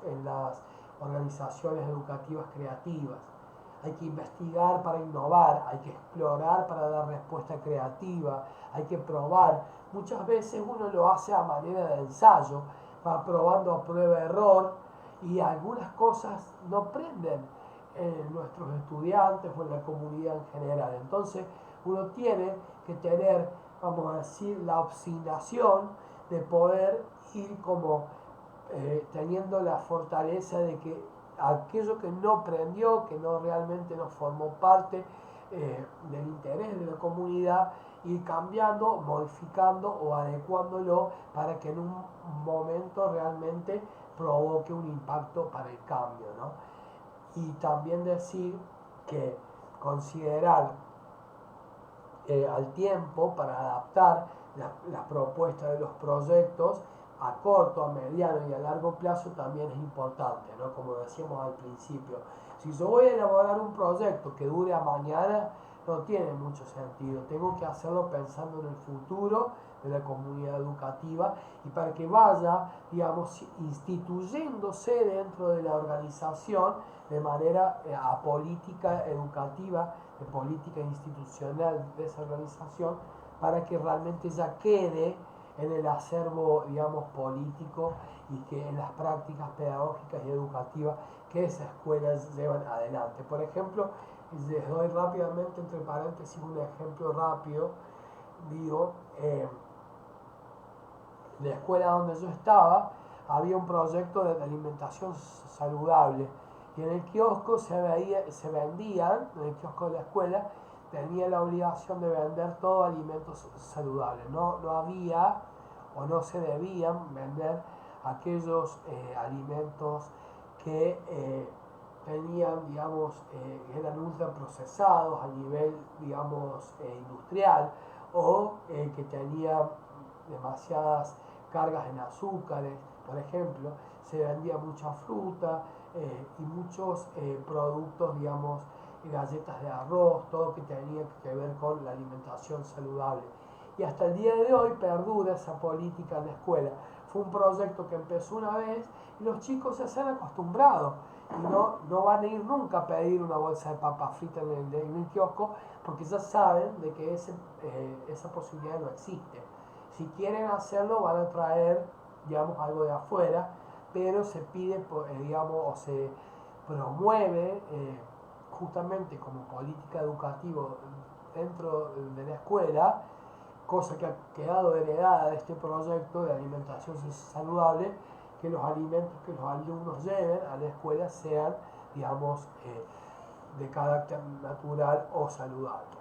en las organizaciones educativas creativas. Hay que investigar para innovar, hay que explorar para dar respuesta creativa, hay que probar. Muchas veces uno lo hace a manera de ensayo, va probando a prueba-error y algunas cosas no prenden en nuestros estudiantes o en la comunidad en general. Entonces uno tiene que tener, vamos a decir, la obstinación de poder ir como teniendo la fortaleza de que aquello que no prendió, que no realmente no formó parte del interés de la comunidad, ir cambiando, modificando o adecuándolo para que en un momento realmente provoque un impacto para el cambio, ¿no? Y también decir que considerar al tiempo para adaptar la propuesta de los proyectos a corto, a mediano y a largo plazo también es importante, ¿no? Como decíamos al principio. Si yo voy a elaborar un proyecto que dure a mañana, no tiene mucho sentido. Tengo que hacerlo pensando en el futuro de la comunidad educativa y para que vaya, digamos, instituyéndose dentro de la organización de manera apolítica educativa, de política institucional de esa organización, para que realmente ya quede en el acervo, digamos, político y que en las prácticas pedagógicas y educativas que esas escuelas llevan adelante. Por ejemplo, les doy rápidamente, entre paréntesis, un ejemplo rápido. Digo, en la escuela donde yo estaba había un proyecto de alimentación saludable y en el kiosco se vendían, en el kiosco de la escuela, tenía la obligación de vender todo alimentos saludables. No había o no se debían vender aquellos alimentos que tenían, digamos, eran ultraprocesados a nivel, digamos, industrial o que tenían demasiadas cargas en azúcares. Por ejemplo, se vendía mucha fruta y muchos productos, digamos, galletas de arroz, todo que tenía que ver con la alimentación saludable. Y hasta el día de hoy perdura esa política en la escuela. Fue un proyecto que empezó una vez y los chicos se han acostumbrado y no van a ir nunca a pedir una bolsa de papas fritas en el kiosco porque ya saben de que esa posibilidad no existe. Si quieren hacerlo van a traer, digamos, algo de afuera, pero se pide, digamos, o se promueve justamente como política educativa dentro de la escuela, cosa que ha quedado heredada de este proyecto de alimentación saludable, que los alimentos que los alumnos lleven a la escuela sean, digamos, de carácter natural o saludable.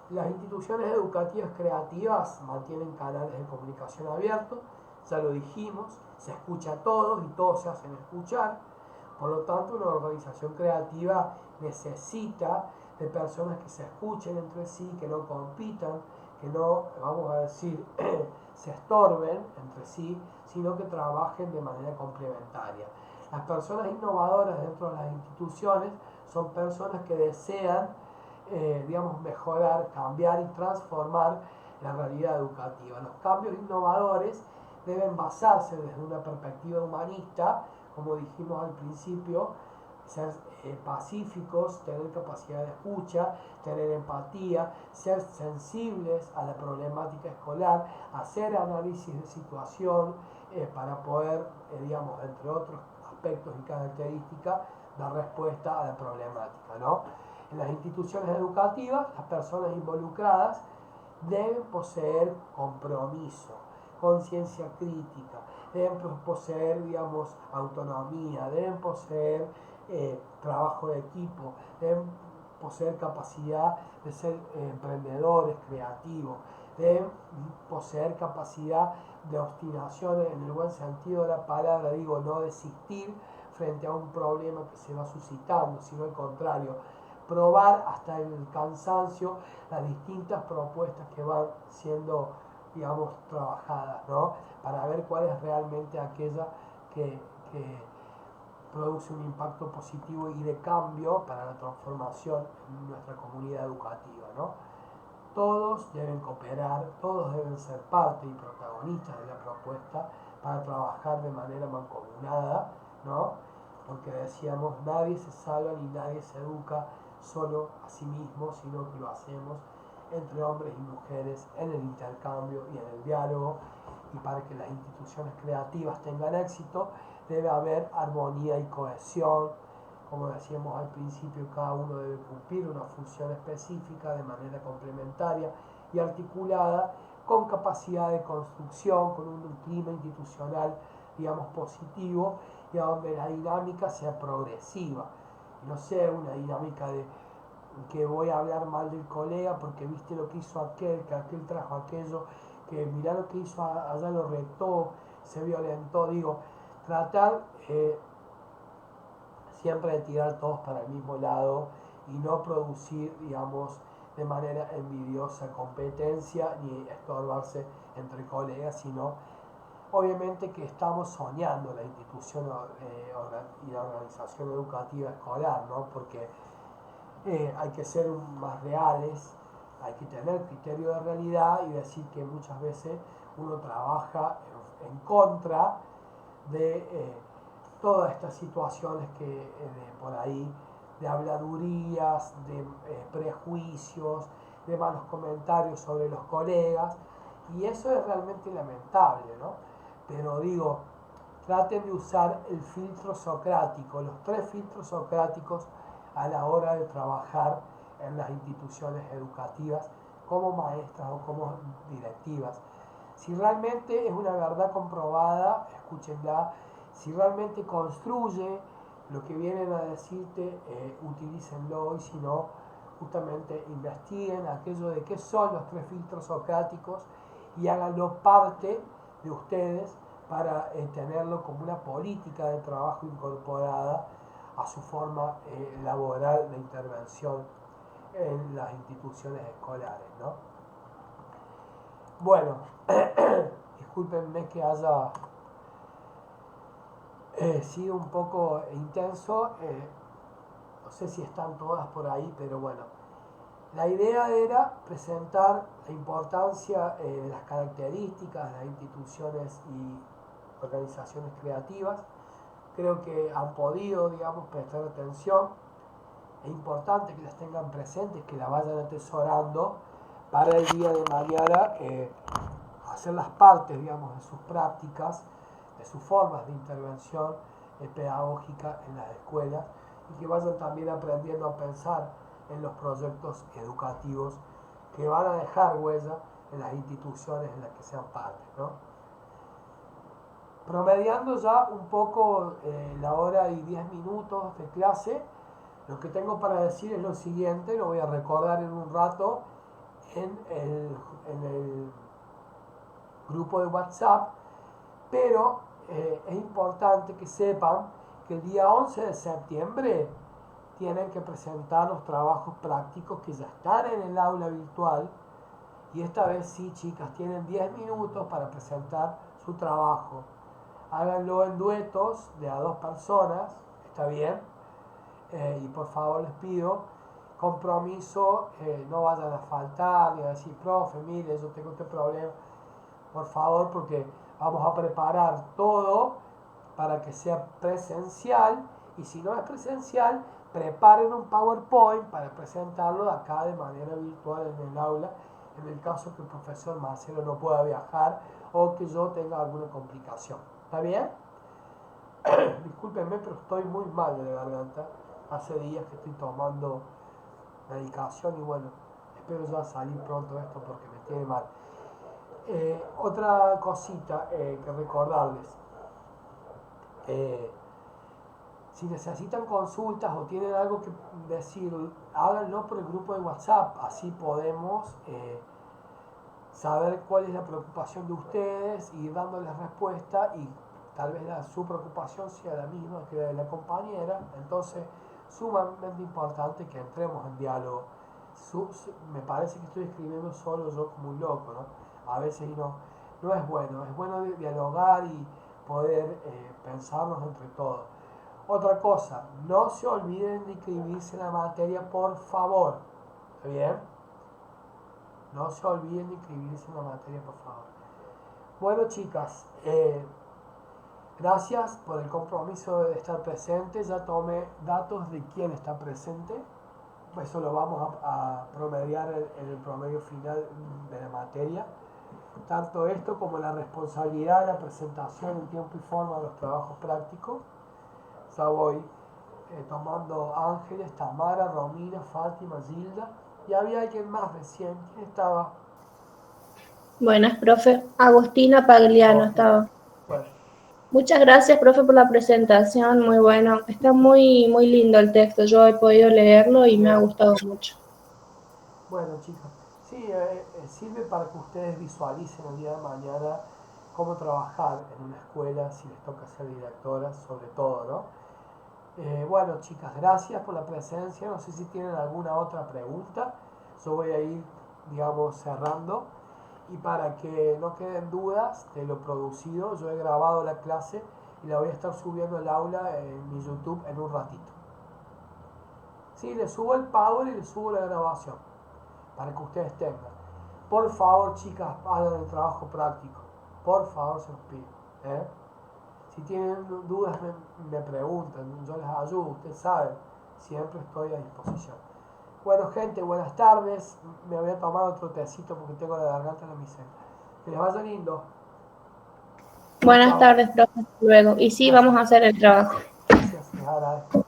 Las instituciones educativas creativas mantienen canales de comunicación abiertos, ya lo dijimos, se escucha a todos y todos se hacen escuchar. Por lo tanto, una organización creativa necesita de personas que se escuchen entre sí, que no compitan, que no, vamos a decir, se estorben entre sí, sino que trabajen de manera complementaria. Las personas innovadoras dentro de las instituciones son personas que desean, digamos, mejorar, cambiar y transformar la realidad educativa. Los cambios innovadores deben basarse desde una perspectiva humanista, como dijimos al principio, ser pacíficos, tener capacidad de escucha, tener empatía, ser sensibles a la problemática escolar, hacer análisis de situación para poder, digamos, entre otros aspectos y características, dar respuesta a la problemática, ¿no? En las instituciones educativas, las personas involucradas deben poseer compromiso, conciencia crítica, deben poseer, digamos, autonomía, deben poseer trabajo de equipo, deben poseer capacidad de ser emprendedores, creativos, deben poseer capacidad de obstinación en el buen sentido de la palabra, digo, no desistir frente a un problema que se va suscitando, sino al contrario, probar hasta el cansancio las distintas propuestas que van siendo, digamos, trabajadas, ¿no? Para ver cuál es realmente aquella que produce un impacto positivo y de cambio para la transformación en nuestra comunidad educativa, ¿no? Todos deben cooperar, todos deben ser parte y protagonistas de la propuesta para trabajar de manera mancomunada, ¿no? Porque decíamos, nadie se salva ni nadie se educa solo a sí mismo, sino que lo hacemos entre hombres y mujeres en el intercambio y en el diálogo, y para que las instituciones creativas tengan éxito debe haber armonía y cohesión. Como decíamos al principio, cada uno debe cumplir una función específica de manera complementaria y articulada, con capacidad de construcción, con un clima institucional, digamos, positivo, y a donde la dinámica sea progresiva. Y no sea una dinámica de que voy a hablar mal del colega porque viste lo que hizo aquel, que aquel trajo aquello, que mirá lo que hizo allá, lo retó, se violentó. Digo, tratar siempre de tirar todos para el mismo lado y no producir, digamos, de manera envidiosa competencia ni estorbarse entre colegas, sino obviamente que estamos soñando la institución y la organización educativa escolar, ¿no? Porque hay que ser más reales, hay que tener criterio de realidad y decir que muchas veces uno trabaja en contra de todas estas situaciones que por ahí, de habladurías, de prejuicios, de malos comentarios sobre los colegas, y eso es realmente lamentable, ¿no? Pero digo, traten de usar el filtro socrático, los 3 filtros socráticos a la hora de trabajar en las instituciones educativas como maestras o como directivas. Si realmente es una verdad comprobada, escúchenla. Si realmente construye lo que vienen a decirte, utilícenlo, y si no, justamente investiguen aquello de qué son los 3 filtros socráticos y háganlo parte de ustedes para tenerlo como una política de trabajo incorporada a su forma laboral de intervención en las instituciones escolares, ¿no? Bueno, discúlpenme que haya sido un poco intenso, no sé si están todas por ahí, pero bueno. La idea era presentar la importancia de las características de las instituciones y organizaciones creativas. Creo que han podido, digamos, prestar atención. Es importante que las tengan presentes, que las vayan atesorando para el día de mañana hacer las partes, digamos, de sus prácticas, de sus formas de intervención pedagógica en las escuelas, y que vayan también aprendiendo a pensar en los proyectos educativos que van a dejar huella en las instituciones en las que sean parte, ¿no? Promediando ya un poco la hora y 10 minutos de clase, lo que tengo para decir es lo siguiente, lo voy a recordar en un rato en el grupo de WhatsApp, pero es importante que sepan que el día 11 de septiembre tienen que presentar los trabajos prácticos que ya están en el aula virtual, y esta vez sí, chicas, tienen 10 minutos para presentar su trabajo. Háganlo en duetos de a 2 personas, ¿está bien? Y por favor les pido compromiso, no vayan a faltar ni a decir, profe, mire, yo tengo este problema, por favor, porque vamos a preparar todo para que sea presencial, y si no es presencial, preparen un PowerPoint para presentarlo acá de manera virtual en el aula, en el caso que el profesor Marcelo no pueda viajar o que yo tenga alguna complicación. ¿Está bien? Discúlpenme, pero estoy muy mal de la garganta. Hace días que estoy tomando medicación y bueno, espero ya salir pronto de esto porque me tiene mal. Otra cosita que recordarles. Si necesitan consultas o tienen algo que decir, háganlo por el grupo de WhatsApp, así podemos saber cuál es la preocupación de ustedes y ir dándoles respuesta, y tal vez su preocupación sea la misma que la de la compañera. Entonces sumamente importante que entremos en diálogo. Me parece que estoy escribiendo solo yo como un loco, ¿no? A veces no es bueno, es bueno dialogar y poder pensarnos entre todos. Otra cosa, no se olviden de inscribirse en la materia, por favor. ¿Está bien? No se olviden de inscribirse en la materia, por favor. Bueno, chicas, gracias por el compromiso de estar presente. Ya tomé datos de quién está presente. Eso lo vamos a promediar en el promedio final de la materia. Tanto esto como la responsabilidad de la presentación en tiempo y forma de los trabajos prácticos. Ya voy tomando Ángeles, Tamara, Romina, Fátima, Gilda. Y había alguien más recién. ¿Quién estaba? Buenas, profe. Agustina Pagliano Ok. estaba. Bueno, Muchas gracias, profe, por la presentación. Muy bueno. Está muy, muy lindo el texto. Yo he podido leerlo y me ha bien. gustado mucho. Bueno, chicos, sí, sirve para que ustedes visualicen el día de mañana cómo trabajar en una escuela si les toca ser directoras, sobre todo, ¿no? Bueno, chicas, gracias por la presencia. No sé si tienen alguna otra pregunta. Yo voy a ir, digamos, cerrando. Y para que no queden dudas de lo producido, yo he grabado la clase y la voy a estar subiendo al aula en mi YouTube en un ratito. Sí, le subo el power y le subo la grabación para que ustedes tengan. Por favor, chicas, hagan el trabajo práctico. Por favor, se los pido. ¿eh? Si tienen dudas, me preguntan, yo les ayudo, ustedes saben, siempre estoy a disposición. Bueno, gente, buenas tardes. Me voy a tomar otro tecito porque tengo la garganta en la miseria. Que les vaya lindo. Chau, Buenas chau. tardes, profe. Hasta luego. Y sí, Gracias. vamos a hacer el trabajo. Gracias, les agradezco.